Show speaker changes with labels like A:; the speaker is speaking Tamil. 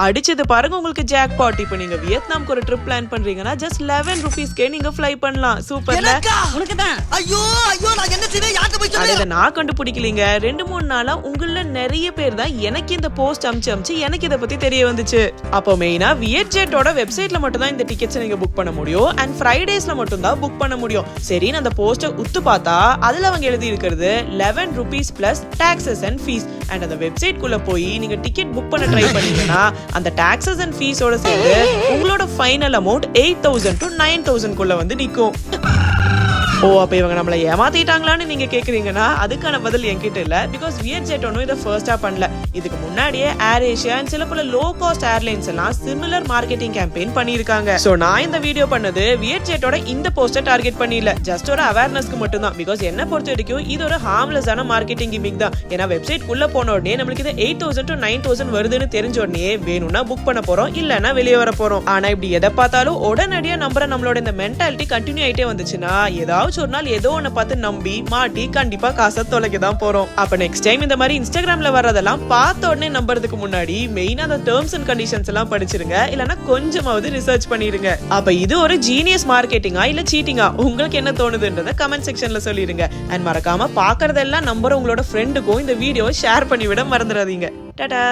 A: அடிச்சது பாருங்க உங்களுக்கு ஜாக்பாட். இப்போ நீங்க வியட்நாம்க்கு ஒரு ட்ரிப் பிளான் பண்றீங்கன்னா ஜஸ்ட் 11 rupeesக்கே நீங்க ஃப்ளை பண்ணலாம். சூப்பர்ல. அதை நான் கண்டுபிடிக்கலீங்க. 2-3 நாளா உங்கள நிறைய பேர் தான் எனக்கு இந்த போஸ்ட் அமிச்சு எனக்கு இதை பத்தி தெரிய வந்துச்சு. அப்போ மெயினா வியட்ஜெட்டோட வெப்சைட்ல மட்டும் தான் இந்த டிக்கெட்ஸ் நீங்க புக் பண்ண முடியும். அண்ட் ஃப்ரைடேஸ்ல மட்டும் தான் புக் பண்ண முடியும். சரி, அந்த போஸ்ட உத்து பார்த்தா அதுல அவங்க எழுதி இருக்கிறது 11 rupees plus taxes and fees. And அந்த வெப்சைட் குள்ள போய் நீங்க டிக்கெட் புக் பண்ண ட்ரை பண்ணீங்கன்னா அந்த taxes and fees ஓட சேர்த்து உங்களோட ஃபைனல் அமௌண்ட் 8,000 to 9,000 குள்ள வந்து நிக்கும். ஓ, அப்ப இவங்க நம்மள ஏமாத்திட்டாங்களான்னு நீங்க கேக்குறீங்கன்னா அதுக்கான பதில் என்கிட்ட இல்ல. பிகாஸ் வியட்ஜெட் ஒன்னும் இதை ஃபர்ஸ்டா பண்ணல. இதுக்கு முன்னாடியே ஏர் ஏஷியா அண்ட் சில பல லோ காஸ்ட் ஏர்லைன்ஸ் எல்லாம் சிமிலர் மார்க்கெட்டிங் கேம்பெயின் பண்ணிருக்காங்க. சோ நான் இந்த வீடியோ பண்ணது வியட்ஜெட்டோட இந்த போஸ்ட டார்கெட் பண்ணி இல்ல, ஜஸ்ட் ஒரு அவேர்னஸ்க்கு மட்டும் தான். பிகாஸ் என்ன பொறுத்த வரைக்கும் இது ஒரு ஹார்ம்லெஸ்ஸான மார்க்கெட்டிங் கிமிக் தான். ஏன்னா வெப்சைட் குள்ள போன உடனே நம்மளுக்கு இது 8,000 to 9,000 வருதுன்னு தெரிஞ்ச உடனே வேணும்னா புக் பண்ண போறோம், இல்லன்னா வெளியே வர போறோம். ஆனா இப்படி எதை பார்த்தாலும் உடனடியா நம்புற நம்மளோட இந்த மென்டாலிட்டி கண்டினியூ ஆயிட்டே வந்துச்சுன்னா ஏதாவது ஒரு நாள் ஏதோ ஒண்ணு பார்த்து நம்பி மாட்டி கண்டிப்பா காசை தொலைக்க தான் போறோம். அப்ப நெக்ஸ்ட் டைம் இந்த மாதிரி இன்ஸ்டாகிராம்ல வர்றதெல்லாம் பார்த்த உடனே நம்புறதுக்கு முன்னாடி மெயினா அந்த டேர்ம்ஸ் அண்ட் கண்டிஷன்ஸ் எல்லாம் படிச்சிருங்க, இல்லனா கொஞ்சமாவது ரிசர்ச் பண்ணிருங்க. அப்ப இது ஒரு ஜீனியஸ் மார்க்கெட்டிங்கா இல்ல சீட்டிங்கா உங்களுக்கு என்ன தோணுதுன்றத கமெண்ட் செக்ஷன்ல சொல்லிருங்க. அண்ட் மறக்காம பாக்குறதெல்லாம் நம்புற உங்களோட ஃப்ரெண்டுக்கும் இந்த வீடியோவை ஷேர் பண்ணி விட மறந்துடாதீங்க. டாடா.